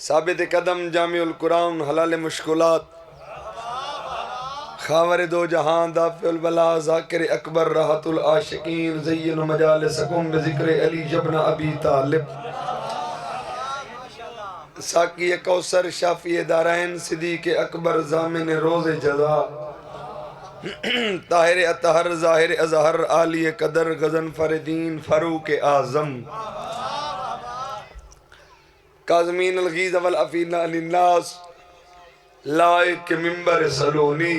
ثابت قدم جامع القرآن حلال مشکلات خاور دو جہان دافع البلا ذاکر اکبر راحت العاشقین زین مجالسکم بذکر علی جبن ابی طالب ساقی کوثر شافی دارین صدیق اکبر ضامن روز جزا طاہر اطہر ظاہر اظہر عالی قدر غضنفر دین فاروق اعظم کاظمین الغیظ والعفین عن الناس لائق منبر سلونی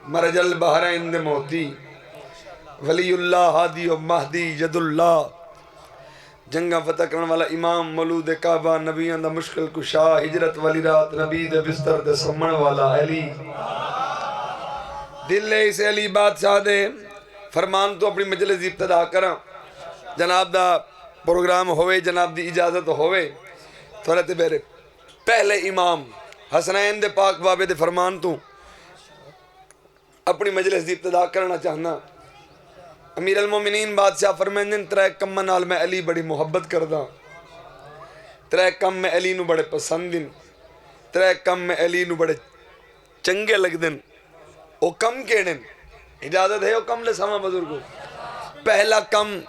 مرج البحرین دے موتی ولی اللہ ہادی و مہدی ید اللہ جنگا فتح کرنے والا امام مولود کعبہ نبیان دا مشکل کشا ہجرت والی رات نبی دے بستر دے سمن والا علی دل لے اسے علی بادشاہ دے فرمان تو اپنی مجلس ابتدا کرا جناب دا پروگرام ہوئے جناب دی اجازت ہوئے تھوڑے بیرے پہلے امام حسنین دے پاک بابے دے فرمان تو اپنی مجلس دی ابتدا کرنا چاہنا امیر المومنین بادشاہ فرمائیں ترے کم نال میں علی بڑی محبت کردہ ترے کم میں علی نو بڑے پسندن ترے کم میں علی نو بڑے چنگے لگ دن او کم کیڑن اجازت ہے او کم لے سما بزرگو پہلا کم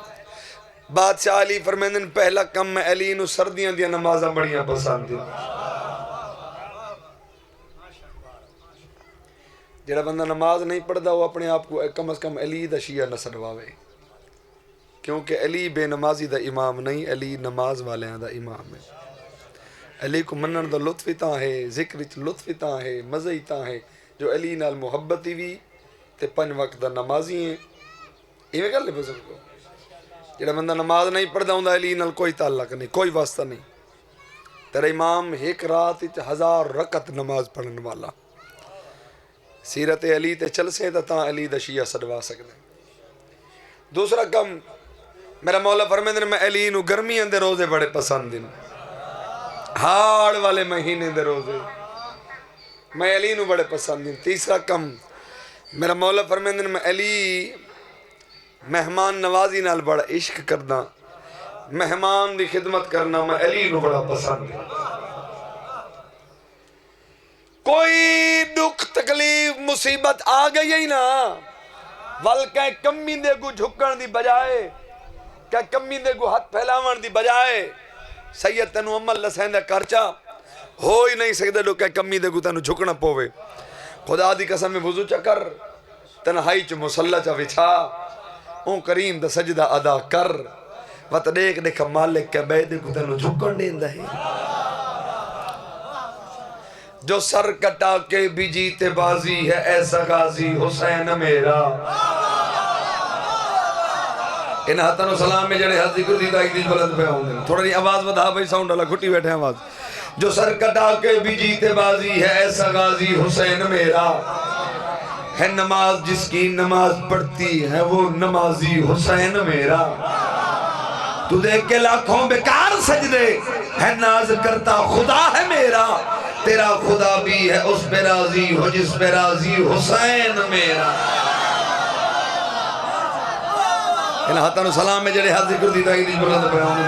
بادشاہ علی فرمائیں پہلا کم میں علی نو سردیاں دیا نمازہ بڑیاں پسندن جڑا بندہ نماز نہیں پڑھتا وہ اپنے آپ کو کم از کم علی دا شیعہ نہ سرواوے کیونکہ علی بے نمازی دا امام نہیں علی نماز والے دا امام ہے علی کو منن دا لطف تاں ہے ذکر لطف تاں ہے مزہ تاں ہے جو علی نال محبتی بھی تے پنج وقت دا نمازی ہیں ایویں کر لے بزرگ کو جڑا بندہ نماز نہیں پڑھتا ہوں علی نال کوئی تعلق نہیں کوئی واسطہ نہیں تیرا امام ایک رات 1000 رکعت نماز پڑھنے والا سیرت علی تے چل سے تا علی دا شیعہ صدوا سکتے دوسرا کم میرا مولا فرمیندر میں علی نو گرمی اندے روزے بڑے پسند دن ہاڑ والے مہینے دے روزے میں علی نو بڑے پسند دن تیسرا کم میرا مولا فرمیندر میں علی مہمان نوازی نال بڑا عشق کرنا مہمان دی خدمت کرنا میں علی نو بڑا پسند دن کوئی دکھ تکلیف مصیبت آ گئی ہی نا بلکہ کمی دے کو جھکن دی بجائے کہ کمی دے کو ہاتھ پھیلاون دی بجائے سید تنو عمل لسین دے کرچا ہو ہی نہیں سکتے لوگ کہ کمی دے کو تنو جھکنا پوے خدا دی قسم میں وضو چکر تنہائی چ مسلح چا وچھا اون کریم دا سجدہ ادا کر وط دیکھ دیکھا مالک کے بے دے کو تنو جھکن دین دہی جو سر کٹا کے بھی جیتے بازی ہے ایسا غازی حسین میرا ان حتن و سلام میں جڑے حد ذکر دیتا ایک دیج بلند پہ ہوں تھوڑا نہیں آواز بتا بھائی ساؤنڈ اللہ گھٹی بیٹھے ہیں آواز جو سر کٹا کے بھی جیتے بازی ہے ایسا غازی حسین میرا ہے نماز جس کی نماز پڑھتی ہے وہ نمازی حسین میرا تو دیکھ کے لاکھوں بیکار سجدے ہے ناز کرتا خدا ہے میرا تیرا خدا بھی ہے اس پہ راضی ہو جس پہ راضی حسین میرا ان حتن و سلام میں جڑے حد ذکر دیتا ہے دیج بلند پہ ہوں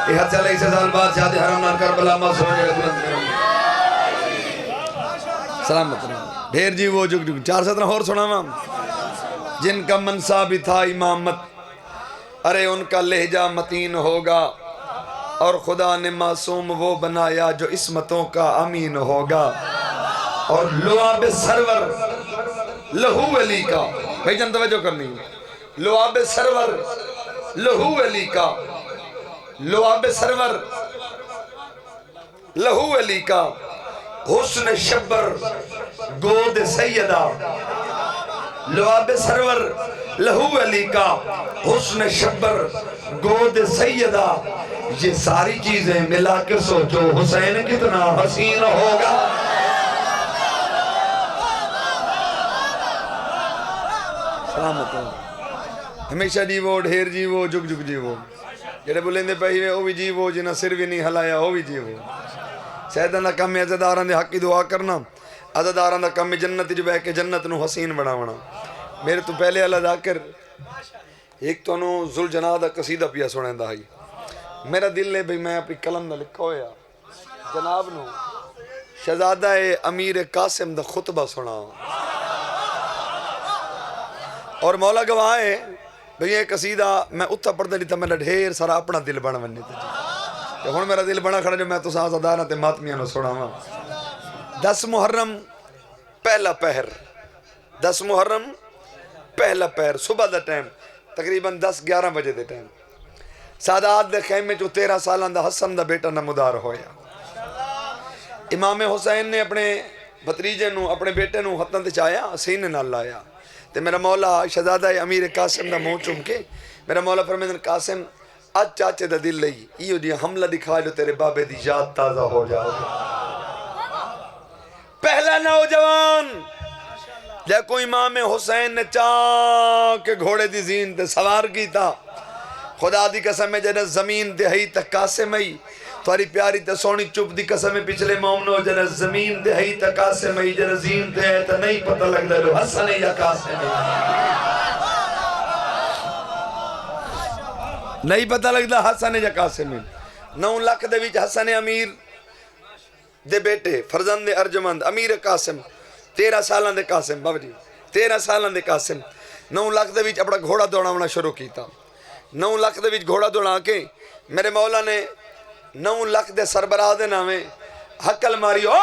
یہ حد چلے اسے سال بعد شاہد حرم نار کربلا مصر جڑے بلند پہ ہوں سلام مطلب ڈھیر جی وہ جگ جگ 4 اور سنا مام جن کا منصب بھی تھا امامت ارے ان کا لہجہ متین ہوگا اور خدا نے معصوم وہ بنایا جو عصمتوں کا امین ہوگا اور لعاب سرور لہو علی کا بھائی جان توجہ کرنی لعاب سرور لہو علی کا لعاب سرور لہو علی کا حسن شبر گود سیدہ لعاب سرور لہو علی کا حسن شبر گود سیدہ یہ ساری چیزیں ملا کے سوچو حسین کتنا حسین ہوگا سلامت ہوں ہمیشہ جیوو ڈھیر جیوو جگ جگ جیوو جڑے بلندے پہی وہ بھی جیوو جنہ سر بھی نہیں ہلایا وہ بھی جیوو سیدان دا کم عزداران دے حق کی دعا کرنا عزداران دا کم جنت جو بہ کے جنت نو حسین بناونا میرے تو پہلے اللہ ذاکر ایک تو انہوں ذوالجناح دا قصیدہ پیا سنیں دا ہی میرا دل ہے بھئی میں اپنی قلم نہ لکھا ہویا جناب نو شہزادہ امیر قاسم دا خطبہ سنا اور مولا گواہ ہے بھئی یہ قصیدہ میں اتھا پڑھتا نہیں تھا میرا ڈھیر سارا اپنا دل بنا بننے تھا کہ ہون میرا دل بنا کھڑا جو میں تو ساں زدارہ تے ماتمیاں نو سنا ہوں 10 محرم پہلا پہر 10 محرم پہلا پہر صبح دا ٹائم تقریباً 10-11 بجے دے ٹائم سادات دے خیمے جو 13 سالان دا حسن دا بیٹا نمودار ہویا امام حسین نے اپنے بھتریجے نو اپنے بیٹے نو ہتھاں تے چایا سینے نال لایا تے میرا مولا شہزادہ امیر قاسم دا منہ چوم کے میرا مولا فرمیندن قاسم اج چاچے دا دل لئی ایو جی حملہ دکھا جو تیرے بابے دی یاد تازہ ہو جاؤ پہلا نوجوان دیکھو امام حسین نے چاہ کے گھوڑے دی زین تے سوار کی تھا خدا دی قسم ہے جنہ زمین دہائی تک قاسم ہے تواری پیاری تے سونی چپ دی قسم ہے پچھلے مومنو جنہ زمین دہائی تک قاسم ہے جنہ زین تے ہے تا نہیں پتہ لگ دے لو حسن یا قاسم ہے نہیں پتہ لگ دا حسن یا قاسم ہے 9 لاکھ دے وچ حسن امیر دے بیٹے فرزند ارجمند امیر قاسم 13 سالان دے قاسم بابا جی 13 سالان دے قاسم 9 لاکھ دے وچ اپنا گھوڑا دوڑاونا شروع کیتا 9 لاکھ دے وچ گھوڑا دوڑا کے میرے مولا نے 9 لاکھ دے سربراہ دے نامے حقل ماری او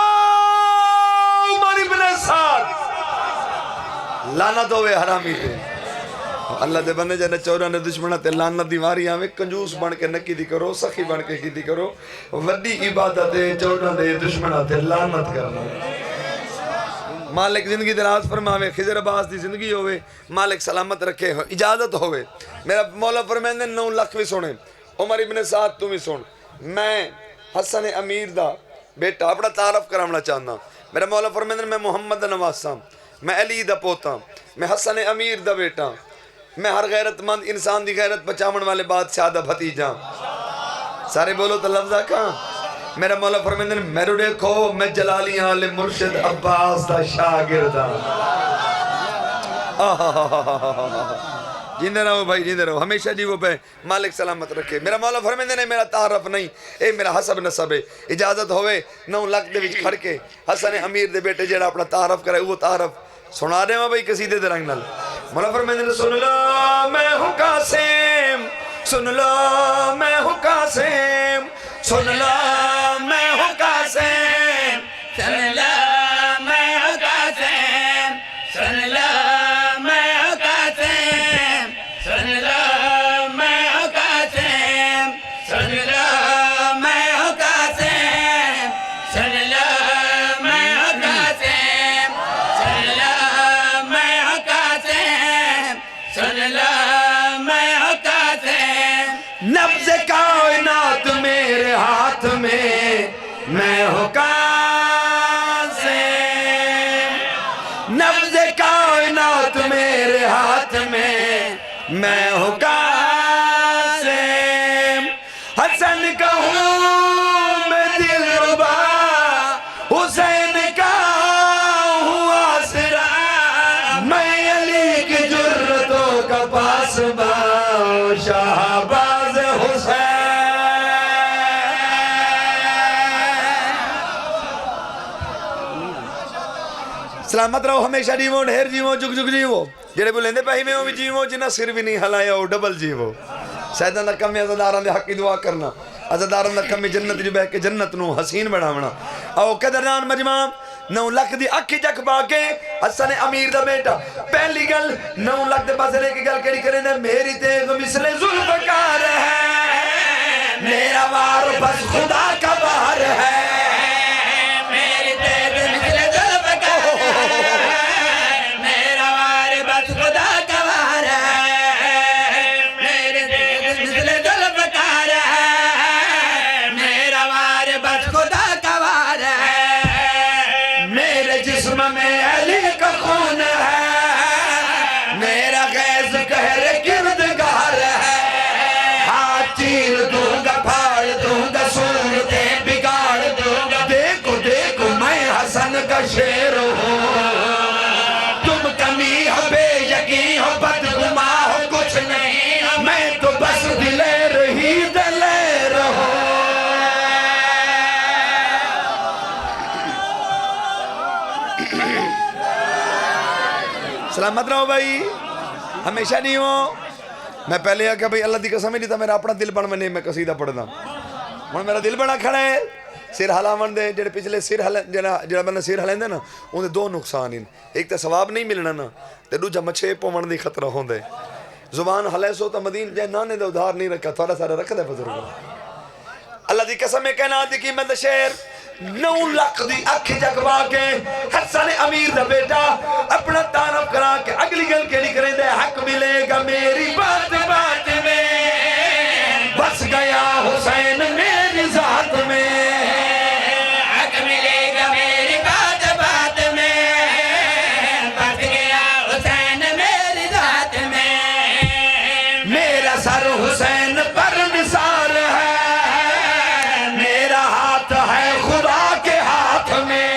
ماری بن ساتھ لعنت ہوئے حرامی تے اللہ دے بندے جنہ چورہ نے دشمنہ تے لعنت دی ماری آوے کنجوس بن کے نکی دی کرو سخی بن کے کی دی کرو وڈی عبادت ہے چورہ دے دشمنہ تے لعنت کرنا مالک زندگی دراز فرماوے خضر عباس دی زندگی ہوئے مالک سلامت رکھے اجازت ہوئے میرا مولا فرمیندے 9 لاکھ بھی سونے عمر ابن سعد تم ہی سن میں حسن امیر دا بیٹا اپنا تعارف کرامنا چاہنا میرا مولا فرمیندے میں محمد نواسا میں علی دا پوتا میں حسن امیر دا بیٹا میں ہر غیرت مند انسان دی غیرت بچامن والے بادشاہ دا بھتیجا سارے بولو تو لفظہ کہاں میرا مولا فرمیندے میرے دیکھو میں جلالی آل مرشد عباس دا شاگردہ جیندے رہو بھائی جیندے رہو ہمیشہ جی وہ پہ مالک سلامت رکھے میرا مولا فرمیندے نے میرا تعارف نہیں اے میرا حسب نسب ہے اجازت ہوئے 9 لاکھ دے وچ کھڑ کے حسن امیر دے بیٹے جیڑا اپنا تعارف کرے وہ تعارف سنا دے میں بھائی قصیدے دے رنگ نال مولا فرمیندے نے سن لو میں ہوں قاسم سن لو میں ہوں قاسم سن لو میں ہوں قاسم سن لو میں ہوں قاسم سن لو میں ہوں قاسم سن لو میں ہوں قاسم سن لو میں ہوں قاسم سن لو میں ہوں قاسم سن لو میں ہوں قاسم سن لو میں ہوں قاسم نبض کائنات میرے ہاتھ میں ہوں قاسم نبض کائنات میرے ہاتھ میں ہوں قاسم حسن کا ہوں میں دل ربا حسین کا ہوں آسرا میں علی کی جرتوں کا پاسبا شہباز حسین سلامت رہو ہمیشہ جیوو ڈھیر جیوو جگ جگ جیوو جڑے بولیں دے پہی میں ہوں بھی جیوو جنہ سر بھی نہیں ہلایا ہو ڈبل جیوو سیدہ دا کمی عزداران دے حقی دعا کرنا عزداران دا کمی جنت جو بہ کے جنت نو حسین بڑھاونا او قدردان مجمع 9 لاکھ دی اکھی جک باکے حسن امیر دا بیٹا پہلی گل 9 لاکھ دے پاسے لے کے گل کری کریں دے میری تیغ مثل ذوالفقار ہے میرا وار بس خدا کا بار ہے میری تیغ مثل ذوالفقار ہے میرا وار بس خدا کا وار ہے میری تیغ مثل ذوالفقار ہے میرا وار بس خدا کا وار ہے میرے جسم میں علی کا خون ہے میرا غیظ قہر کردگار ہے ہاتھ چیر دوں گا پھاڑ دوں گا صورتیں بگاڑ دوں گا دیکھو دیکھو میں حسن کا شیر ہوں تم کمی ہو بے یقین ہو بدگما ہو کچھ نہیں میں تو بس دلیر ہی دلیر ہوں سلامت رہو بھائی ہمیشہ نہیں ہو میں پہلے آکھا بھائی اللہ دی قسم ہی نہیں تھا میرا اپنا دل بن میں میں قصیدہ پڑھنا ہوں میرا دل بنا کھڑا ہے سر ہلاون دے جڑے پچھلے سر جڑا بندہ سر ہلیندا نا اون دے دو نقصان ہیں ایک تے ثواب نہیں ملنا نا تے دوجا مچھے پون دی خطرہ ہوندے زبان ہلے سو تا مدین جے نانے دا ادھار نہیں رکھا تھوڑا سارا رکھ دے بزرگ اللہ دی قسم ہے کہنا دی کی میں شعر 9 لاکھ دی اکھ جگوا کے حسن امیر دا بیٹا اپنا تعارف کرا کے اگلی گل کیڑی کریں دے حق ملے گا میری بات بات میں بس گیا حسین میری ذات میں حق ملے گا میری بات بات میں بس گیا حسین میری ذات میں میرا سر حسین پر نثار ہے میرا ہاتھ ہے خدا کے ہاتھ میں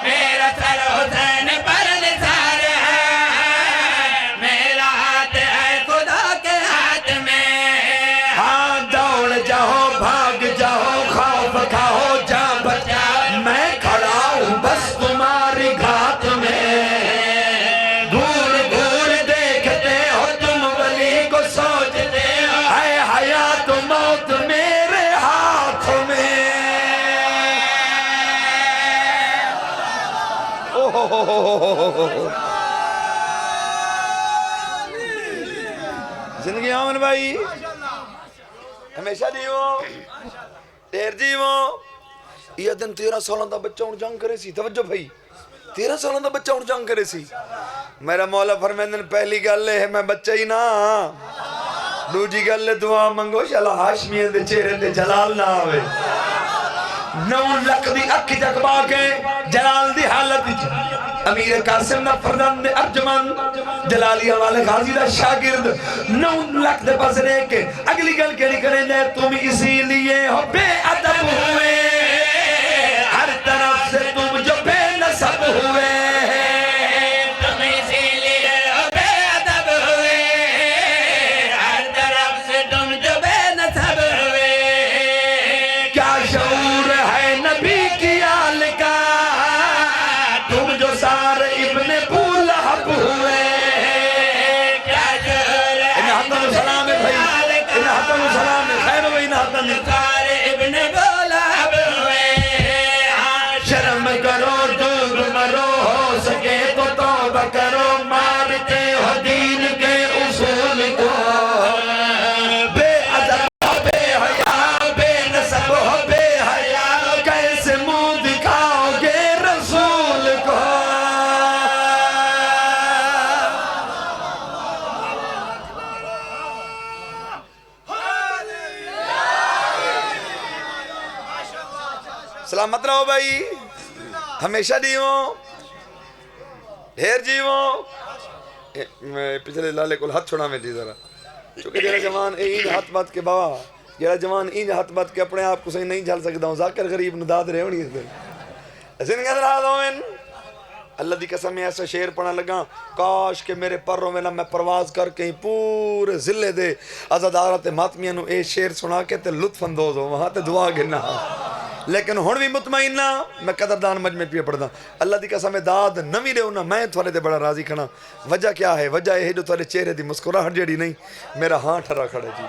میرا سر حسین پر نثار ہے میرا ہاتھ ہے خدا کے ہاتھ میں ہاں دوڑ جاؤ بھاگ جاؤ خوف کھاؤ جا بچا میں کھڑا ہوں بس تمہاری گھات میں گھور گھور دیکھتے ہو تم ولی کو سوچتے ہو ہے حیات و موت میرے ہاتھ میں زندگی آمن بھائی ہمیشہ جیو دیر جیو یہ دن 13 سالوں دا بچہ اُن جنگ کرے سی توجہ بھائی 13 سالوں دا بچہ اُن جنگ کرے سی میرا مولا فرمیندن پہلی گل ہے میں بچہ ہی نہ دوجی گل ہے دعا منگو شالا ہاشمیہ دے چہرے دے جلال نہ آوے 9 لاکھ دی اکھ جگبا کے جلال دی حالت امیر قاسم نا فرزند ارجمن جلالیہ والے غازی دا شاگرد 9 لاکھ دے پاس رہے کے اگلی گل کیڑی کریں دے تم اسی لیے ہو بے ادب ہوئے ہر طرف سے تم جو بے نسب ہوئے تم اسی لیے بے ادب ہوئے ہر طرف سے تم جو بے نسب ہوئے کیا شعور ہے نبی کی آل کا تم جو سارے ابن بولہب ہوئے کیا شعور ہے انہا تم سلام ہے بھائی انہا تم سلام ہے خیر ہوئی انہا تم سارے ابن بولہب ہوئے شرم کرو دور مرو ہو سکے تو توبہ کرو مارتے ہو دین کے اصول کو بے ادب بے حیا بے نسب ہو بے حیا کیسے منہ دکھاؤ گے رسول کو سلامت رہو بھائی ہمیشہ جیو ڈھیر جیو میں پچھلے لالے کو ہاتھ چھوڑا میں دی ذرا چونکہ جیرا جوان این ہاتھ بات کے بابا جیرا جوان این ہاتھ بات کے اپنے آپ کو صحیح نہیں جھل سکتا ہوں ذاکر غریب نداد رہے ہونی اس دن زندگی اندر آدھوین اللہ دی قسم میں ایسا شعر پڑھا لگا کاش کہ میرے پروں میں نہ میں پرواز کر کہیں پورے ضلع دے عزادارت ماتمیاں نو اے شعر سنا کے تے لطف اندوز ہو وہاں تے دعا گنا لیکن ہون بھی مطمئن نہ میں قدردان مجمع پہ پڑھدا اللہ دی قسم داد نوی رہو نا میں تھوڑے دے بڑا راضی کھنا وجہ کیا ہے وجہ ہے جو تھوڑے چہرے دی مسکراہٹ جڑی نہیں میرا ہاں ٹھرا کھڑے جی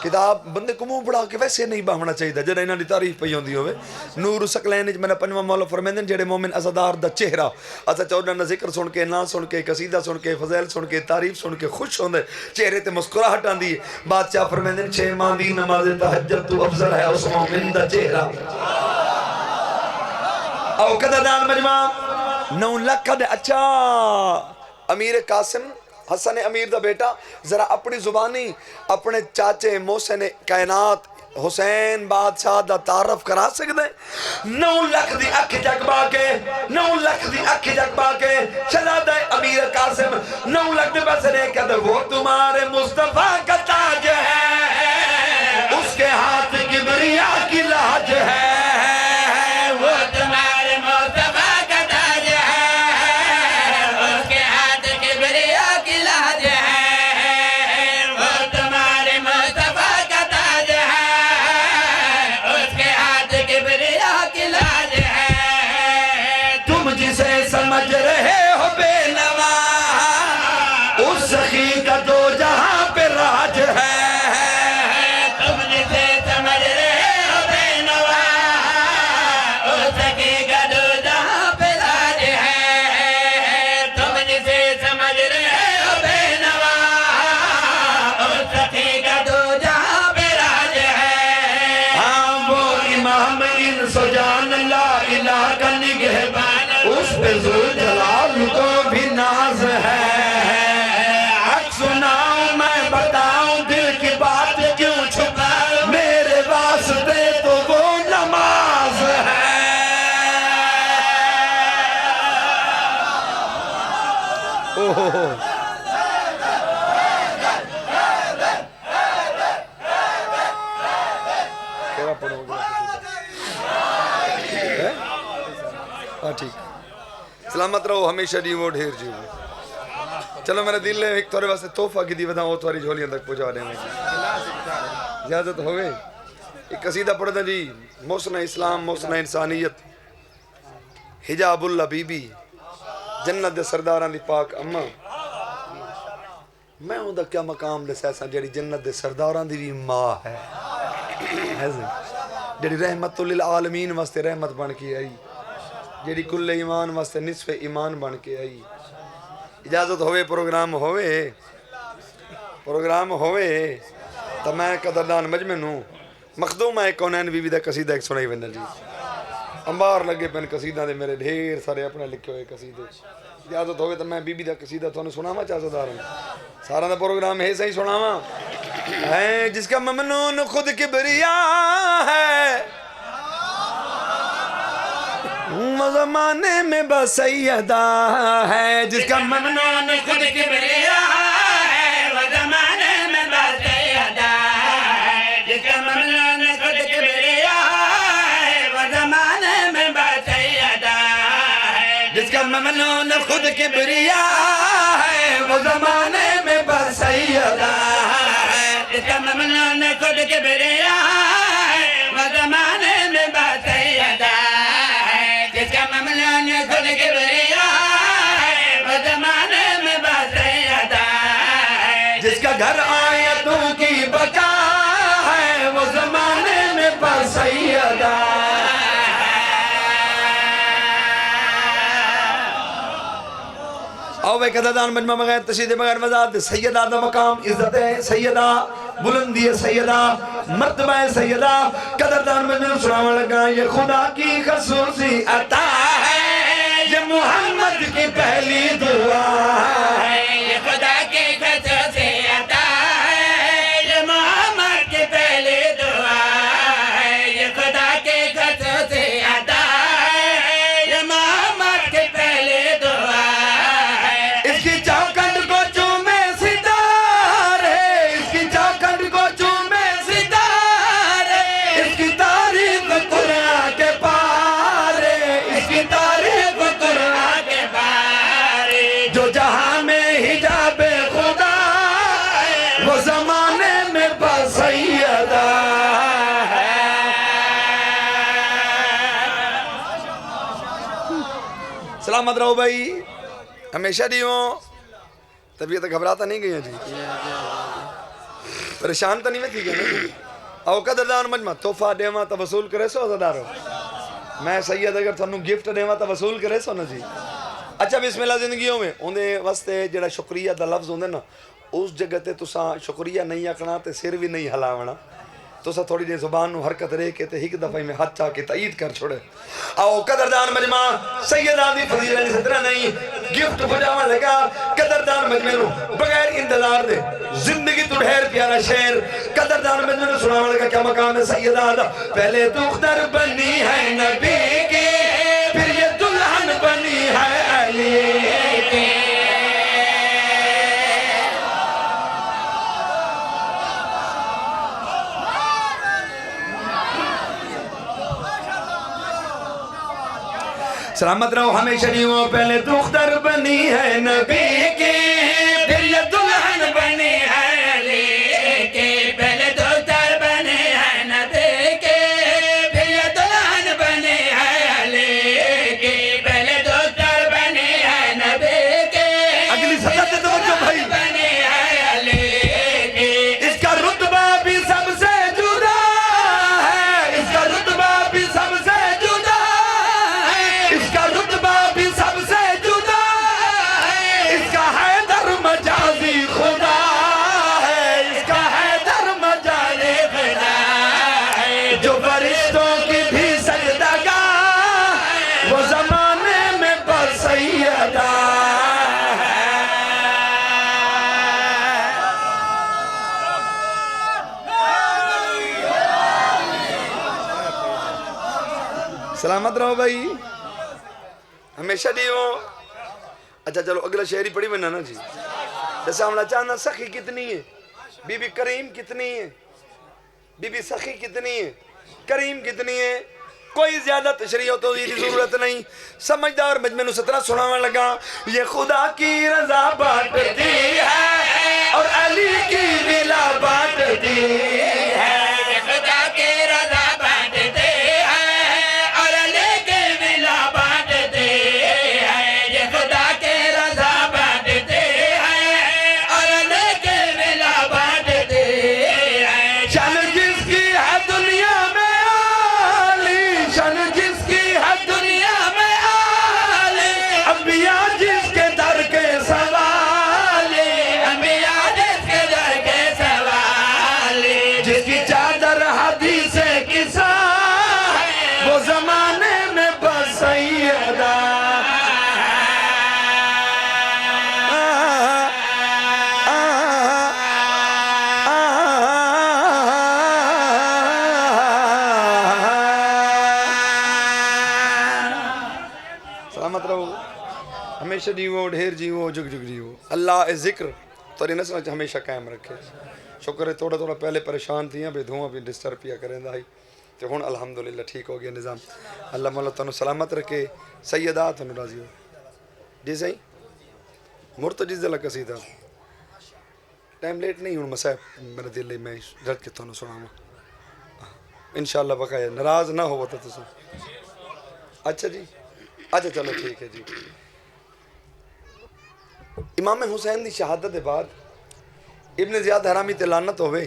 کتاب بندے کو منہ پڑھا کے ویسے نہیں باہمنا چاہیے جڑا انہاں دی تعریف پئی ہوندی ہوے نور ثقلین وچ میرا پنجواں مولا فرمیندن جڑے مومن عزادار دا چہرہ اسا چودہ دا ذکر سن کے نا سن کے قصیدہ سن کے فضائل سن کے تعریف سن کے خوش ہوندے چہرے تے مسکراہٹ آندی ہے بادشاہ فرمیندن 6 ماہ دی نماز تہجد تو افضل ہے اس مومن دا چہرہ او قدردان مجمع 9 لاکھ دے اچھا امیر قاسم حسن امیر دا بیٹا ذرا اپنی زبانی اپنے چاچے محسن کائنات حسین بادشاہ دا تعارف کرا سکتے 9 لاکھ دی اکھ جگبا کے 9 لاکھ دی اکھ جگبا کے چلا دے امیر قاسم 9 لاکھ دے بسرے کہ وہ تمہارے مصطفیٰ کا تاج ہے اس کے ہاتھ کبریا کی لاج ہے وہ تمہارے مصطفیٰ کا تاج ہے اس کے ہاتھ کبریا کی لاج ہے وہ تمہارے مصطفیٰ کا تاج ہے اس کے ہاتھ کبریا کی لاج ہے تم جسے سمجھ رہے ہو بے نوا سو جان لا الہ کا نگہبان اس پہ ذوالجلال کو بھی ناز ہے حق سناؤں میں بتاؤں دل کی بات کیوں چھپاؤں میرے واسطے تو وہ نماز ہے کیڑا پڑھو گا ہاں ٹھیک سلامت رہو ہمیشہ جیو ڈھیر جیو چلو میرے دل نے ایک تھوڑے واسطے تحفہ کی دی بتاؤں وہ تھوڑی جھولیاں تک پہنچا دیں گے اجازت ہوئے ایک قصیدہ پڑھ دیں جی محسن اسلام محسن انسانیت حجاب اللہ بی بی جنت دے سرداراں دی پاک اماں میں ہوں دا کیا مقام دے سیسا جیڑی جنت دے سرداراں دی بھی ماں ہے جیڑی رحمت للعالمین واسطے رحمت بن کے آئی جیڑی کل ایمان واسطے نصف ایمان بن کے آئی اجازت ہوئے پروگرام ہوئے تو میں قدردان مجمع ہوں مخدوم ہے کونین بی بی دا قصیدہ ایک سنائی بندل جی انبار لگے پہن قصیدہ دے میرے ڈھیر سارے اپنے لکھے ہوئے قصیدے اجازت ہوئے تو میں بی بی دا قصیدہ تو انہیں سناما چاہتا دار ہوں سارا دا پروگرام ہے صحیح سناما ہے جس کا ممنون خود کبریاء ہے وہ زمانے میں بس سیدہ ہے جس کا ممنون خود کبریاء ہے وہ زمانے میں بس سیدہ ہے جس کا ممنون خود کبریاء ہے وہ زمانے میں بس سیدہ ہے جس کا ممنون خود کبریاء ہے وہ زمانے میں بس سیدہ ہے جس کا ممنون خود کبریاء ہے وہ زمانے میں بس سیدہ جس کا ممنون خود کبریاء ہے وہ زمانے میں بس سیدہ ہے جس کا گھر آیتوں کی بقا ہے وہ زمانے میں بس سیدہ آؤ بے قدردان مجمع بغیر تشہید بغیر وضاحت سیدہ دا مقام عزت ہے سیدہ بلندی ہے سیدہ مرتبہ ہے سیدہ قدردان مجمع سناوان لگا یہ خدا کی خصوصی عطا ہے یہ محمد کی پہلی دعا ہے یہ خدا کی خصوصی عطا ہے یہ محمد کی پہلی دعا ہے یہ خدا کی خصوصی عطا ہے یہ محمد کی پہلی دعا سلامت رہو بھائی ہمیشہ دیوں طبیعت گھبراتا نہیں گئی ہیں جی پریشان تو نہیں میں تھی گئے او قدردان مجمع تحفہ دیما تا وصول کرے سو عزدارو میں سید اگر تھانو گفٹ دیما تا وصول کرے سو نا جی اچھا بسم اللہ زندگیوں میں اندھے واسطے جڑا شکریہ دا لفظ ہوندے نا اس جگہ تے تساں شکریہ نہیں اکنا تے سر بھی نہیں ہلاونا تساں تھوڑی دے زبان نو حرکت رہ کے تے ایک دفعہ میں ہاتھ چاہ کے تائید کر چھوڑے آؤ قدردان مجمع سیدہ دی فضیلہ نہیں سترہ نہیں گفٹ بجاوان لگا قدردان مجمع نو بغیر انتظار دے زندگی تو ڈھیر پیارا شعر قدردان مجمع نو سناوان لگا کیا مقام ہے سیدہ دا پہلے دختر بنی ہے نبی کی پھر یہ دلہن بنی ہے علی کی سلامت رہو ہمیشہ نیوں پہلے دختر بنی ہے نبی کی پھر یہ دلہن بنی ہے علی کی پہلے دختر بنی ہے نبی کی پھر یہ دلہن بنی ہے علی کی پہلے دختر بنی ہے نبی کی اگلی سطح تے توجہ بھائی بنی ہے علی کی اس کا رتبہ بھی سب سے جدا ہے اس کا رتبہ بھی سب سے جدا ہے اس کا رتبہ بھی سب سے جدا ہے اس کا حیدر مجازی خدا ہے اس کا حیدر مجازی خدا ہے جو فرشتوں کی بھی سجدہ سلامت رہو بھائی ہمیشہ دیو اچھا چلو اگلا شعر ہی پڑھی میں نا جی جیسا ہمنا چاہنا سخی کتنی ہے بی بی کریم کتنی ہے بی بی سخی کتنی ہے کریم کتنی ہے کوئی زیادہ تشریح ہو تو یہ ضرورت نہیں سمجھدار مجمع نو سترہ سناوان لگا یہ خدا کی رضا بانٹتی ہے اور علی کی ولا بانٹتی ہے یہ خدا کی رضا بانٹتے ہیں اور علی کی ولا بانٹتے ہیں یہ خدا کی رضا بانٹتے ہیں اور علی کی ولا بانٹتے ہیں شان جس کی ہے دنیا میں عالی شان جس کی ہے دنیا میں آلے انبیاء جس کے در کے سوال انبیاء جس کے در کے سوال جس کی چادر حدیث قصہ ہے وہ زمانے میں بس سیدہ سلامت رہو ہمیشہ جیو ڈھیر جیو جگ جگ جیو اللہ ذکر توری نسل ہمیشہ قائم رکھے شکر ہے تھوڑا تھوڑا پہلے پریشان تھی ہیں بے دھواں بھی ڈسٹرب پیا کریں دائی تو ہون الحمدللہ ٹھیک ہو گیا نظام اللہ مولا تنو سلامت رکھے سیدہ تنو راضی ہو جی صحیح مرتجی ذلہ قصیدہ ٹائم لیٹ نہیں ہوں مسائب میرے دل لئے میں رد کے تنو سناما انشاءاللہ بقایا ناراض نہ ہو تو تسا اچھا جی اچھا چلو ٹھیک ہے جی امام حسین دی شہادت بعد ابن زیاد حرامی تے لعنت ہوئے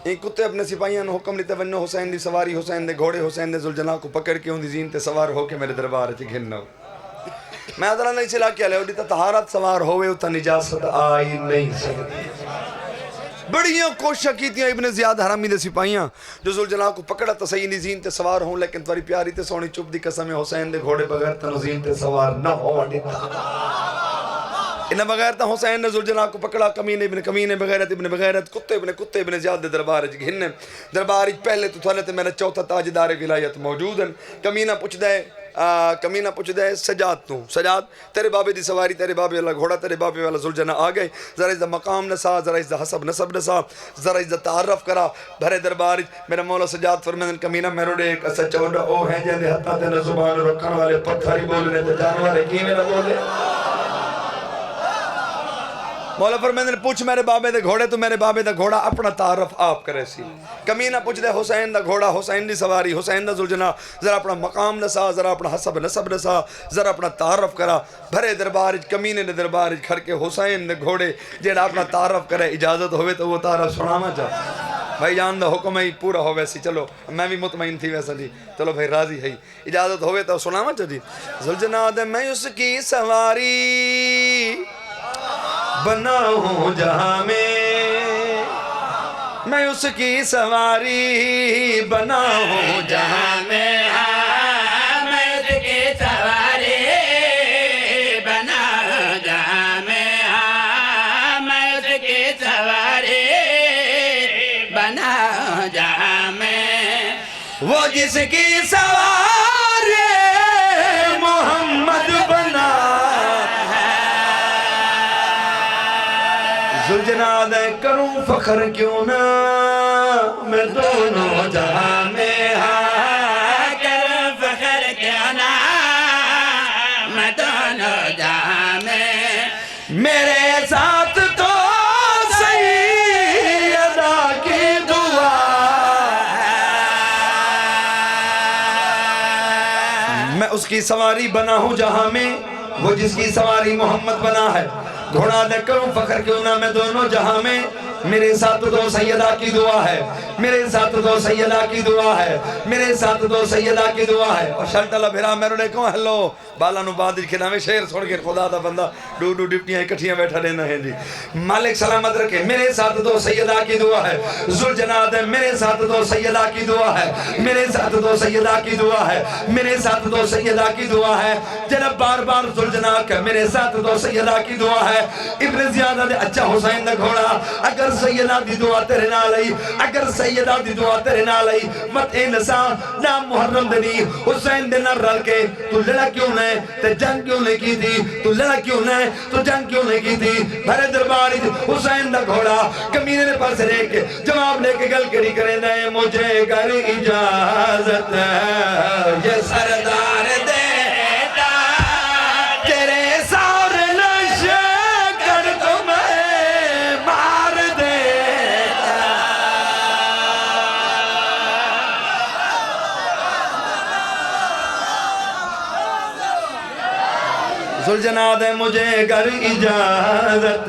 ایک کتے اپنے سپاہیاں نے حکم لیتے ونو حسین دی سواری حسین دے گھوڑے حسین دے ذوالجناح کو پکڑ کے ان دی زین تے سوار ہو کے میرے دربار چ گھننا میں ادرا نہیں چلا کیا لے اڈی تا طہارت سوار ہوئے اتا نجاست آئی نہیں سکتی بڑیاں کوشش کیتیاں ابن زیاد حرامی دے سپاہیاں جو ذوالجناح کو پکڑا تا سید زین تے سوار ہوں لیکن تمہاری پیاری تے سونی چپ دی قسم حسین دے گھوڑے بغیر تنو زین تے سوار نہ ہو دیتا انہیں بغیر تا حسین نے ذوالجناح کو پکڑا کمینے بغیرت ابن بغیرت کتے ابن زیاد دے دربار اچ گھننے دربار اچ پہلے تو تھولے تے میرا چوتھا تاجدار ولایت موجود ہیں کمینہ پوچھ دے سجاد تو سجاد تیرے بابے دی سواری تیرے بابے والا گھوڑا تیرے بابے والا ذوالجناح آ گئے ذرا اس دا مقام نسا ذرا اس دا حسب نسب نسا ذرا اس دا تعرف کرا بھرے دربار میرا مولا سجاد فرمیدن کمینہ میرو دے ایک اسا چوڑا او ہیں جن دے ہتھاں تے نہ زبان رکھن والے پتھر بولنے تے جانور کیویں نہ بولے مولا فرمیدن پوچھ میرے بابے دے گھوڑے تو میرے بابے دا گھوڑا اپنا تعارف آپ کرے سی کمینہ پوچھ دے حسین دا گھوڑا حسین دی سواری حسین دا ذوالجناح ذرا اپنا مقام نسا ذرا اپنا حسب نسب نسا ذرا اپنا تعارف کرا بھرے دربار کمینے دے دربار کھڑ کے حسین دے گھوڑے جیڑا اپنا تعارف کرے اجازت ہوئے تو وہ تعارف سناما چاہ بھائی جان دا حکم ہے پورا ہو ویسی چلو میں بھی مطمئن تھی ویسا جی چلو بھائی راضی ہے اجازت ہوئے تو سناما چاہ جی ذوالجناح دے میں اس کی سواری بنا ہوں جہاں میں اس کی سواری بنا ہوں جہاں میں میں اس کی سواری بنا جہاں میں اس کی سواری بنا جہاں میں وہ جس کی سواری محمد بنا ذوالجناح دے کروں فخر کیوں نہ میں دونوں جہاں میں کروں فخر کیوں نہ میں دونوں جہاں میں میرے ساتھ تو سیدہ کی دعا میں اس کی سواری بنا ہوں جہاں میں وہ جس کی سواری محمد بنا ہے گھوڑا دے کروں فخر کیوں نہ میں دونوں جہاں میں میرے ساتھ تو سیدہ کی دعا ہے میرے ساتھ تو سیدہ کی دعا ہے میرے ساتھ تو سیدہ کی دعا ہے اور شلٹ اللہ بھیرا میرے نے کہوں ہلو بالا نو بادل کھنا میں شیر سوڑ کے خدا دا بندہ ڈو ڈپٹیاں اکٹھیاں بیٹھا لینا ہے جی مالک سلامت رکھے میرے ساتھ تو سیدہ کی دعا ہے ذوالجناح دے میرے ساتھ تو سیدہ کی دعا ہے میرے ساتھ تو سیدہ کی دعا ہے میرے ساتھ تو سیدہ کی دعا ہے جناب بار بار ذوالجناح کہ میرے ساتھ تو سیدہ کی دعا ہے ابن زیادہ دے اچھا حسین دا گھوڑا اگر سیدہ دی دعا تیرے نال آئی اگر سیدہ دی دعا تیرے نال آئی مت اے نسا نام محرم دنی حسین دے نال رل کے تو لڑا کیوں نہیں تے جنگ کیوں نہیں کی تھی تو لڑا کیوں نہیں تو جنگ کیوں نہیں کی تھی بھرے درباری حسین دا گھوڑا کمینے نے پاس رہ کے جواب لے کے گل کری کریں دے مجھے گر اجازت یہ سردار دیتا تیرے سار لشکر تمہیں مار دیتا ذوالجناح دے مجھے گر اجازت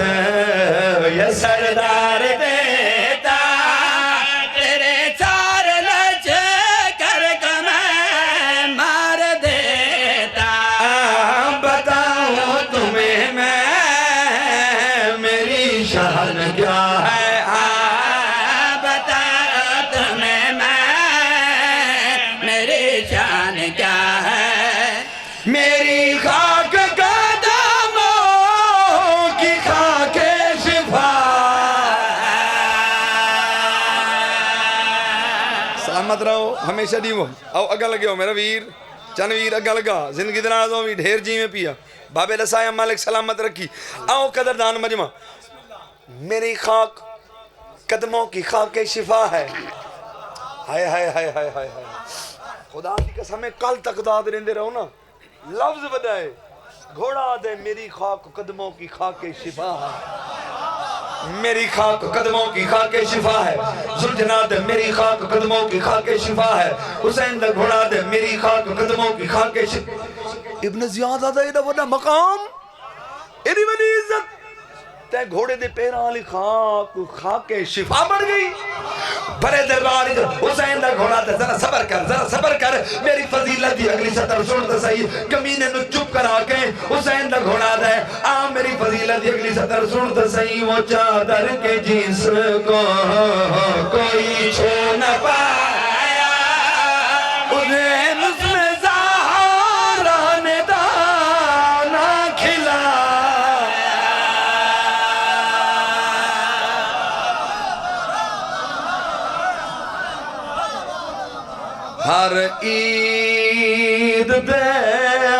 یہ سردار دیتا تیرے چار لشکر کو میں مار دیتا بتاؤ تمہیں میں میری شان کیا ہے بتا تمہیں میں میری شان کیا ہے میری خاک قدموں کی خاک شفا سلامت رہو ہمیشہ دیو او اگا لگے ہو میرا ویر چن ویر اگا لگا زندگی درازوں بھی ڈھیر جی میں پیا بابے لسائے مالک سلامت رکھی آؤ قدردان مجمع میری خاک قدموں کی خاک شفا ہے ہائے ہائے ہائے ہائے ہائے خدا کی قسم کل تک داد رہندے رہو نا لفظ بدائے گھوڑا دے میری خاک قدموں کی خاک شفا ہے میری خاک قدموں کی خاک شفا ہے ذوالجناح دے میری خاک قدموں کی خاک شفا ہے حسین دا گھوڑا دے میری خاک قدموں کی خاک شفا ابن زیادہ دا ایڈا بڑا مقام ایڈی بڑی عزت تے گھوڑے دے پیران لی خاک شفا بڑھ گئی بڑے دربار حسین دا گھوڑا تے ذرا صبر کر میری فضیلت دی اگلی سطر سن تے صحیح کمینے نو چپ کرا کے حسین دا گھوڑا دے میری فضیلت دی اگلی سطر سن تے صحیح وہ چادر کے جس کو کوئی چھو نہ پایا انہیں اس میں زہرا نے دانا کھلایا ہر عید دے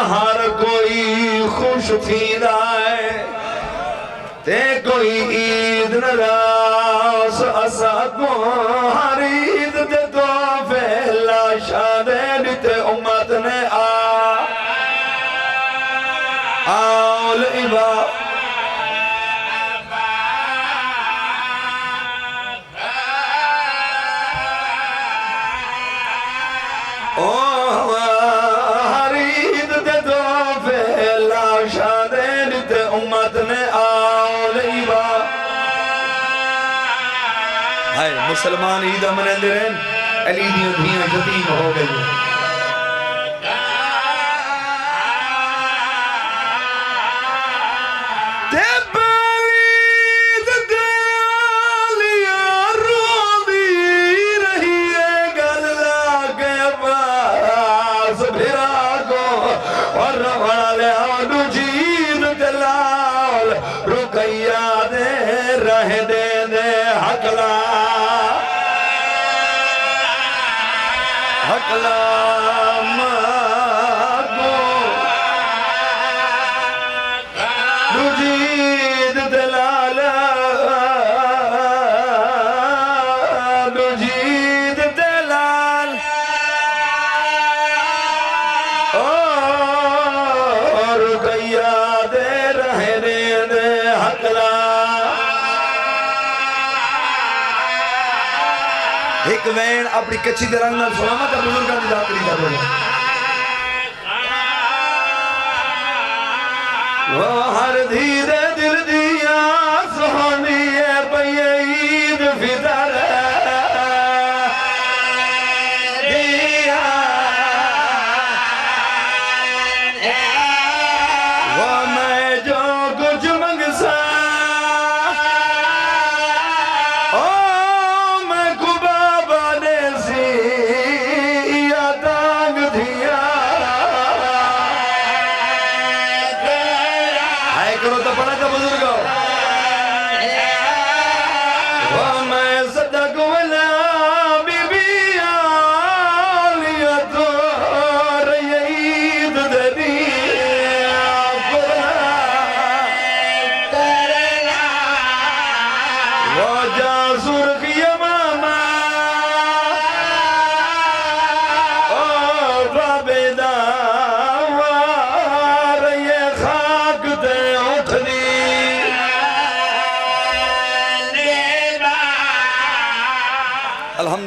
ہر کوئی خوش تھی رائے تے کوئی عید نراس اسا کو ہر عید دے تو فیلا شادے لیتے امت نے آول عبا ہر عید دے دو فیلا شادے لیتے امت نے آول عبا ہائے مسلمان عید امنے لرین علی دیوں دھیاں جتیم ہو گئی ایک وین اپنی کچھی دے رنگ نال سلامت ہے بزرگاں دی ذات کری دا بولے وہ ہر دھیرے دل دیا سہونی ہے پئی عید فطر دیا وہ میں جو کچھ منگسا کرو تو پڑھا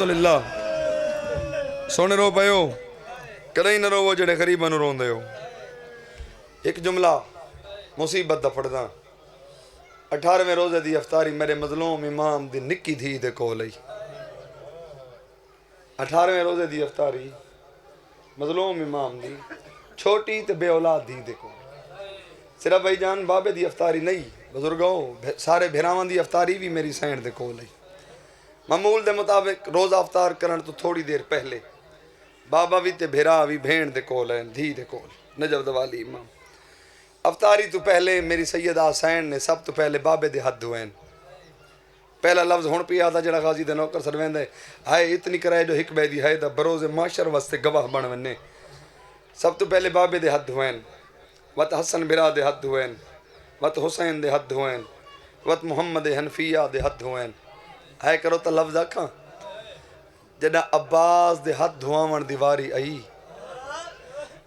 الحمدللہ سونے رو پیو کدی نہ روو جڑے غریباں نوں روندے ہو ایک جملہ مصیبت دا پڑھدا 18ویں روزے دی افطاری میرے مظلوم امام دی نکی دھی دے کول آئی 18ویں روزے دی افطاری مظلوم امام دی چھوٹی تے بے اولاد دھی دے کول صرف بھائی جان بابے دی افطاری نہیں بزرگوں سارے بھراواں دی افطاری بھی میری سینڈ دے کول آئی معمول دے مطابق روزہ افطار کرن تو تھوڑی دیر پہلے بابا بھی تے بھرا بھی بھین دے کول ہیں دھی دے کول نجف دوالی امام افطاری تو پہلے میری سیدہ حسین نے سب تو پہلے بابے دے ہاتھ دھوئیں پہلا لفظ ہون پیا تھا جڑا غازی دے نوکر سرویندے ہائے اتنی کرائے جو حق بے دی ہے دا بروز معاشر واسطے گواہ بن ونے سب تو پہلے بابے دے ہاتھ دھوئیں وت حسن بھرا دے ہاتھ دھوئیں وت حسین دے ہاتھ دھوئیں وت محمد حنفیہ دے ہاتھ دھوئیں ہے کرو تا لفظ آکھاں جڑا عباس دے ہاتھ دھواون دیواری آئی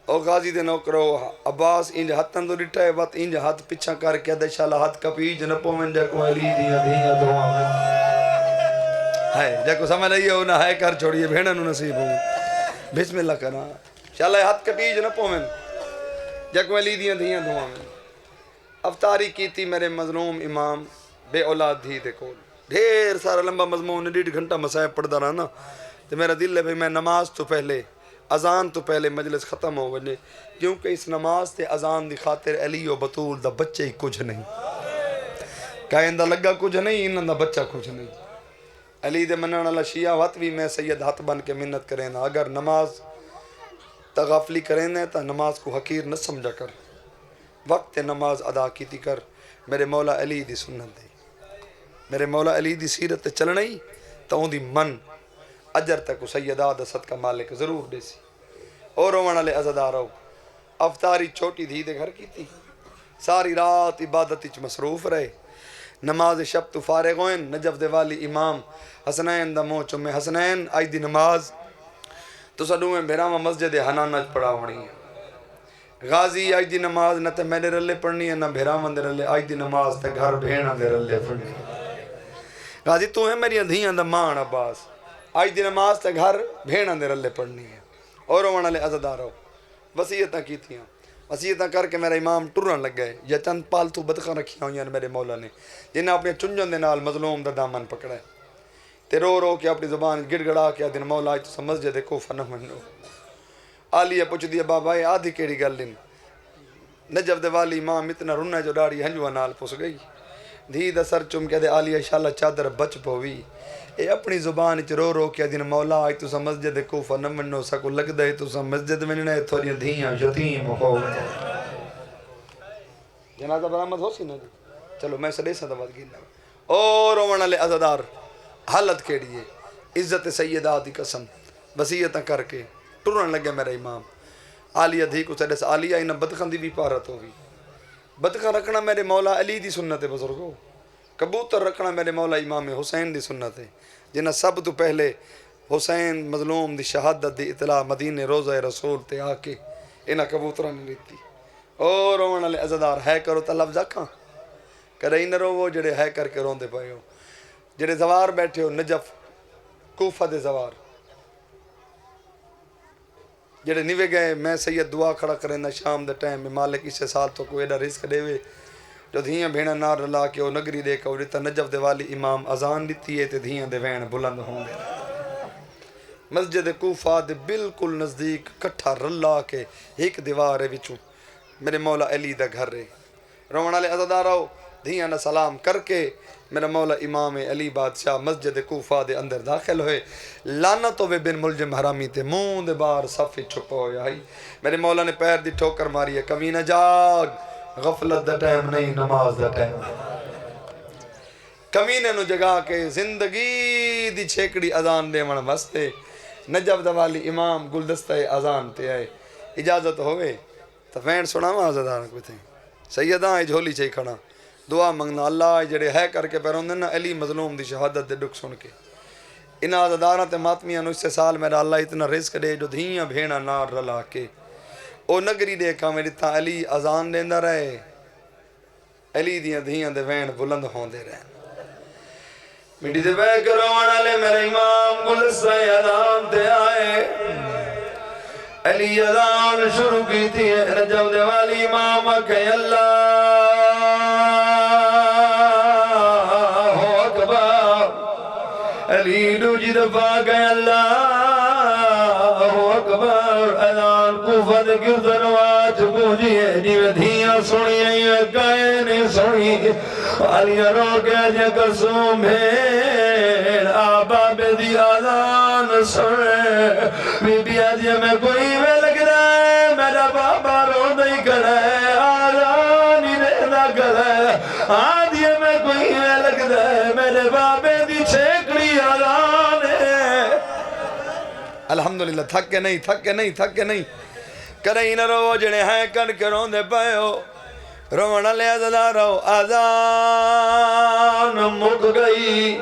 او غازی دے نوکرو عباس انج ہاتھاں تو ڈٹھا ہے وت انج ہاتھ پیچھا کر کے دے شالا ہاتھ کپیج نہ پویں جا کو علی دیاں دھیاں دھواون ہے جا کو سمجھ لئی ہو نہ ہے کر چھوڑیے بھیڑاں نوں نصیب ہو بسم اللہ کرا شالا ہاتھ کپیج نہ پویں جا کو علی دیاں دھیاں دھواون افطاری کیتی میرے مظلوم امام بے اولاد دھی دے کول ڈھیر سارا لمبا مضمون 1.5 گھنٹہ مسائب پڑھدا رہا نا تو میرا دل ہے بھئی میں نماز تو پہلے اذان تو پہلے مجلس ختم ہو ونے کیونکہ اس نماز تے اذان دی خاطر علی و بطول دا بچے ہی کچھ نہیں کائندہ لگا کچھ نہیں انہاں دا بچہ کچھ نہیں علی دے منن والا شیعہ وقت بھی میں سید ہاتھ بن کے منت کریں اگر نماز تغافلی کریں تا نماز کو حقیر نہ سمجھا کر وقت نماز ادا کیتی کر میرے مولا علی دی سنت دی میرے مولا علی دی سیرت تے چلنا ہی تو ان دی من اجر تک سیدہ دا صدقہ مالک ضرور دے سی اور روان والے عزدارو افطاری چھوٹی دھی دے گھر کی تھی ساری رات عبادت وچ مصروف رہے نماز شب تو فارغ ہوئیں نجف دے والی امام حسنین دا منہ چومے حسنین آئی دی نماز تو سڈویں بھیراواں مسجد حنانہ پڑھا ہونی ہے غازی آئی دی نماز نہ تے میرے رلے پڑھنی ہے نہ بھیراواں دے رلے آئی دی نماز تے گھر بھیڑاں دے رلے پڑھنی ہے غازی تو ہے میری دھیاں دا مان عباس آج دی نماز تے گھر بھیڑاں دے رلے پڑھنی ہے اور روان والے عزدارو وصیتاں کیتیاں وصیتاں کر کے میرا امام ٹرن لگ گئے یا چند پالتو بدخاں رکھیاں ہوئیاں میرے مولا نے جنہیں اپنے چنجن دے نال مظلوم دا دامن پکڑا ہے تے رو رو کے اپنی زبان گڑ گڑا کے دن مولا آج تو مسجد کوفہ نہ منو آلیہ پوچھ دیا بابا اے آدھی کیڑی گل دن نجف دے والی امام اتنا رنہ جو ڈاڑی ہنجوہ نال پس گئی دھی دا سر چم کے دے آلیہ شاءاللہ چادر بچ پوی اے اپنی زبان چ رو رو کے دن مولا آج تو مسجد کوفہ نہ منو سکو لگ دے تو مسجد مننے تھوڑی دھیاں یتیم ہو جنازہ برآمد ہو سی نا جی چلو میں سڑے سا دباد گینا اور روان والے عزدار حالت کیڑی ہے عزت سیدہ دی قسم وصیتاں کر کے ٹرن لگے میرا امام عالیہ دھی کو سڑے سا عالیہ انہاں بدخن دی بھی پارت ہوگی بدخن رکھنا میرے مولا علی دی سنت بزرگو کبوتر رکھنا میرے مولا امام حسین دی سنت ہے جنہاں سب تو پہلے حسین مظلوم دی شہادت دی اطلاع مدینے روزہ رسول تے آ کے انہاں کبوترہ نے لیتی اور روان والے عزدار ہے کرو تا لفظ آکھاں کرے نہ رو وہ جڑے ہے کر کے روندے پئے ہو جڑے زوار بیٹھے ہو نجف کوفہ دے زوار جڑے نیوے گئے میں سید دعا کھڑا کریں نہ شام دے ٹائم میں مالک اسے سال تو کوئی ایڈا رزق دے وے جو دھیاں بھیڑاں نار رلا کے وہ نگری دے کے ورتا نجف دے والی امام اذان دیتی ہے تے دھیاں دے وین بلند ہوں دے مسجد کوفہ دے بالکل نزدیک کٹھا رلا کے ایک دیوار وچوں میرے مولا علی دا گھر رہے روان والے عزدارو دھیاں نہ سلام کر کے میرا مولا امام علی بادشاہ مسجد کوفہ دے اندر داخل ہوئے لعنت ہوئے بن ملجم حرامی تے منہ دے بار صفی چھپا ہویا ہے میرے مولا نے پیر دی ٹھوکر ماری ہے کمینہ جاگ غفلت دا ٹائم نہیں نماز دا ٹائم کمینے نو جگا کے زندگی دی چھیکڑی اذان دے من واسطے نجف دا والی امام گلدستہ اذان تے آئے اجازت ہوئے تو فین سنا ماں عزدار کوئی تھے سیداں جھولی چاہی کھڑا دعا منگنا اللہ جڑے ہے کر کے پیروں دینا علی مظلوم دی شہادت دے ڈک سن کے انہاں عزداراں تے ماتمیاں نو اس سے سال میرا اللہ اتنا رزق دے جو دھیاں بھیڑا نار رلا کے او نگری دے کا میری تا علی اذان دیندہ رہے علی دیاں دھیاں دے وین بلند ہون دے رہے مٹی دے بے کرو والے میرے امام گلستہ اذان تے آئے علی اذان شروع کی تھی نجم دے والی امام کہ اللہ اکبر علی دوجی دفعہ کہ اللہ اکبر اذان کوفہ دے گردن واچ پوجی ہے جیوے دھیاں سنی ہے کائے نہیں سنی علی رو کے جے کرسوم بھیڑ آبا بے دی آذان سنے بی بی آجے میں کوئی میں لگ رہا ہے میرا بابا رو نہیں کرے آذان ہی رہنا کرے آدھے میں کوئی میں لگ رہا ہے میرے بابے دی چھیکڑی آذان ہے الحمدللہ تھک کے نہیں تھک کے نہیں تھک کے نہیں کریں نہ رو جنے ہیں کر کے روندے پائے ہو رونا لے آزادہ رو آزان مک گئی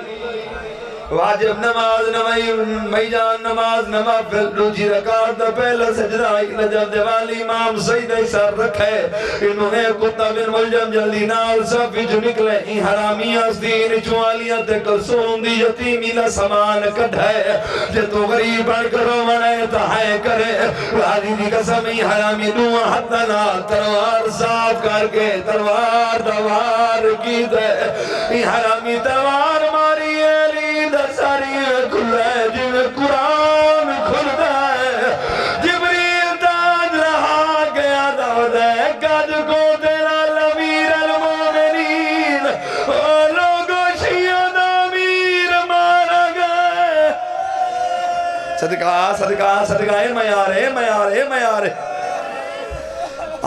واجب نماز نمائی مئی جان نماز نمافل دوجی رکعت دا پہلا سجدہ نجم دے والی امام سید ایسار رکھے انہوں نے کتا بن ملجم جلدی نال صفی جو نکلے ہی حرامی آسدین چوالیاں تے کلسون دی یتیمی لا سامان کڑھائے جے تو غریب بڑھ کرو منے تہائے کرے راضی دی قسم ہی حرامی دعا حتی نال تلوار صاف کر کے تلوار دوار کی دے ہی حرامی تلوار ماری علی ساری کھلے جن قرآن کھلتا ہے جبریل تاج رہا گیا دعوت ہے قد کو تیرا امیر المومنین لوگو شیعہ دا امیر مارا گئے صدقہ صدقہ صدقہ میارے میارے میارے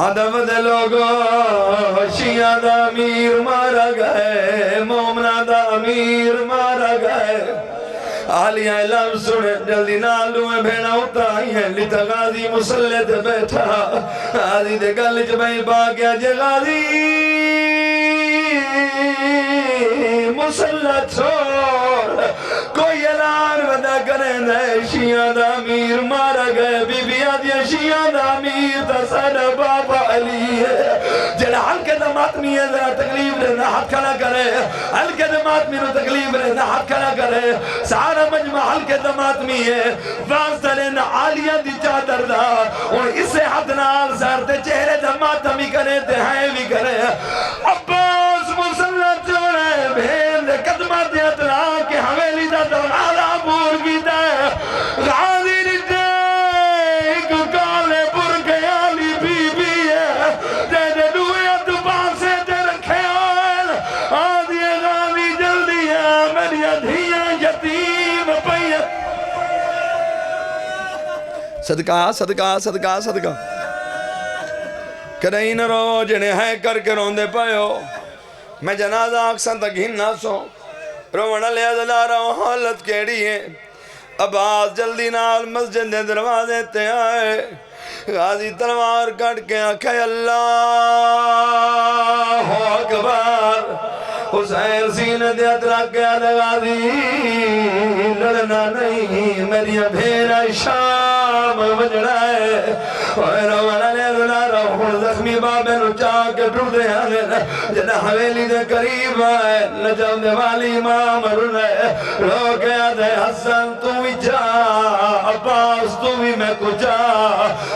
آدم دے لوگو شیعہ دا امیر مارا گئے مومنہ دا امیر مارا گئے آلیہ علم سنے جلدی نالو میں بھیڑا اتائی ہیں لیتا غازی مسلح دے بیٹھا غازی دے گلچ بھائی باگیا جے غازی مسلح چھوڑ کوئی اعلان ودا کریں دے شیعہ دا امیر مارا گئے بی بی آدیا شیعہ دا امیر تا سادہ بابا علی ہے جڑا حلقہ دا ماتمی ہے ذرا تکلیف رہنا ہاتھ کھڑا کرے حلقہ دا ماتمی رو تکلیف رہنا ہاتھ کھڑا کرے سارا مجمع حلقہ دا ماتمی ہے واسطہ لینا عالیہ دی چادر دا اور اسے حد نال سارتے چہرے دا ماتمی کرے دہائے بھی کرے عباس مسلح چوڑے بھین دے قدمہ دیا ترا کہ حویلی دا دورانہ بور کی دے غازی رجے ایک کالے پر گیالی بی بی ہے دے دے دویا دبان سے دے رکھے آئل آدھی غازی جلدی ہے میری دھیاں یتیم پئی صدقہ صدقہ صدقہ صدقہ کریں نہ رو جنے ہیں کر کے روندے پائے ہو میں جنازہ آکسان تک ہی نہ سو رونا لے آزادہ رہو حالت کیڑی ہے عباس جلدی نال مسجد دے دروازے تے آئے غازی تلوار کٹ کے آکھے اللہ اکبر حسین سینے دے اترا کے آدھے غازی لڑنا نہیں میری بھیرا شام بجڑا ہے رونا لے آزادہ رہو زخمی بابے نو چاہ کے ٹوٹ دے آنے جنہ حویلی دے قریب آئے نجم دے والی امام رونے رو کے آدھے حسن تو بھی جا عباس تو بھی میں کو جا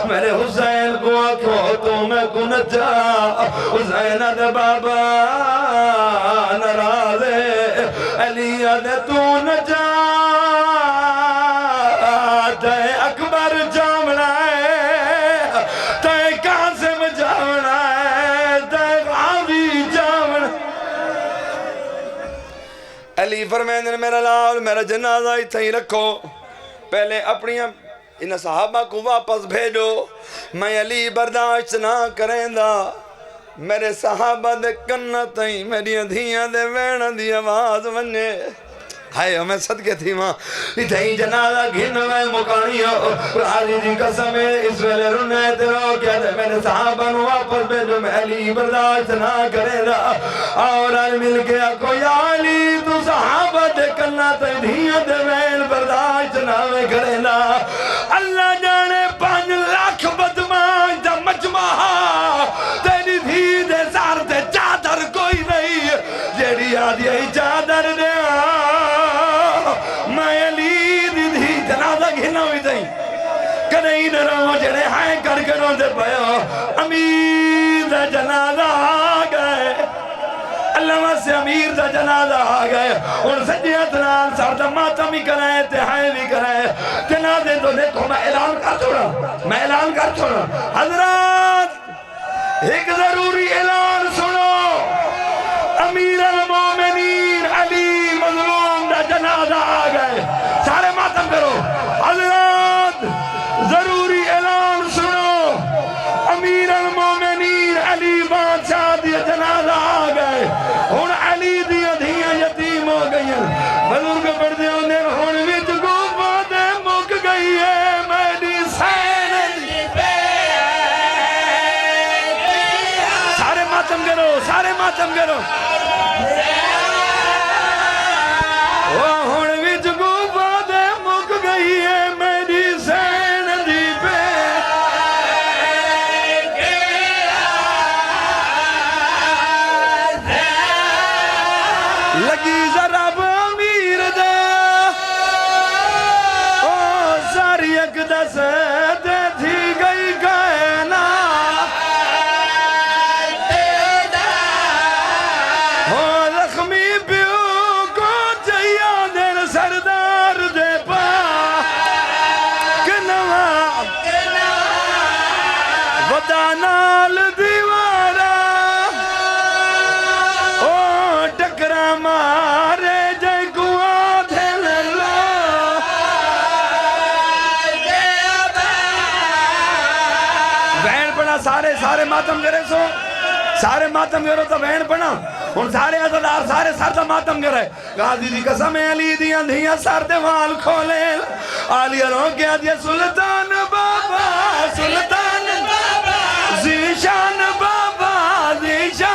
میرے حسین کو آکھو تو میں کو نہ جا حسین آدھے بابا نرازے علی آدھے تو نہ جا تے اکبر جامنا ہے تے قاسم جامنا ہے تے غازی جامنا علی فرمائن میرا لال میرا جنازہ اتھا ہی رکھو پہلے اپنی ان صحابہ کو واپس بھیجو میں علی برداشت نہ کریں دا میرے صحابہ دے کنتیں میری دھیاں دے ویڑ دی آواز ونجے ہائے ہمیں صدقے تھی ماں اتھائی جنازہ گھن میں مکانی ہو راضی دی قسم اس ویلے رونے تیرو کیا دے میرے صحابہ نو واپس بھیجو میں علی برداشت نہ کرے دا اور علی مل گیا کوئی علی تو صحابہ دے کنتیں دھیاں دے ویڑ برداشت نہ کرے دا اللہ جانے 5 لاکھ بدماش دا مجمع تیری دھی دے سار دے چادر کوئی نہیں جیڑی آدھی چادر دے کدیں نہ رو جڑے ہائیں کر کے روندے پئے امیر دا جنازہ آ گئے اللہ واسے امیر دا جنازہ آ گئے ان سجیت نال سر دا ماتم ہی کرائے تہائیں بھی کرائے جنازے تو دیکھو میں اعلان کر چھوڑا حضرات ایک ضروری اعلان سنو امیر المومنین علی مظلوم دا جنازہ آ گئے سارے ماتم کرو حضرات ضروری اعلان سنو امیر المومنین علی بادشاہ دی جنازہ آ گئے ہن علی دی دھیاں یتیم ہو گئی بزرگ پڑھدے ہوندے ہن وچ گوبا دے مک گئی ہے میری سین سارے ماتم کرو ہن وچ گوبا دے مک گئی ہے میری سین دی پہ لگی ذرا امیر دا او ساری اک دس دے تھی گئی کائنا او زخمی پیو کو چاہیا دیر سردار دے پا کنوا ودانال دیوارا او ٹکرا مارے جائے گوا دھل اللہ وین پڑھا سارے ماتم کرے سو سارے ماتم کرو تو وین پڑھا ان سارے عزدار سارے سر دا ماتم کرے غازی دی قسم علی دیاں دھیاں سر دے وال کھولے آلی رو کیا دیا سلطان بابا ذیشان بابا ذیشان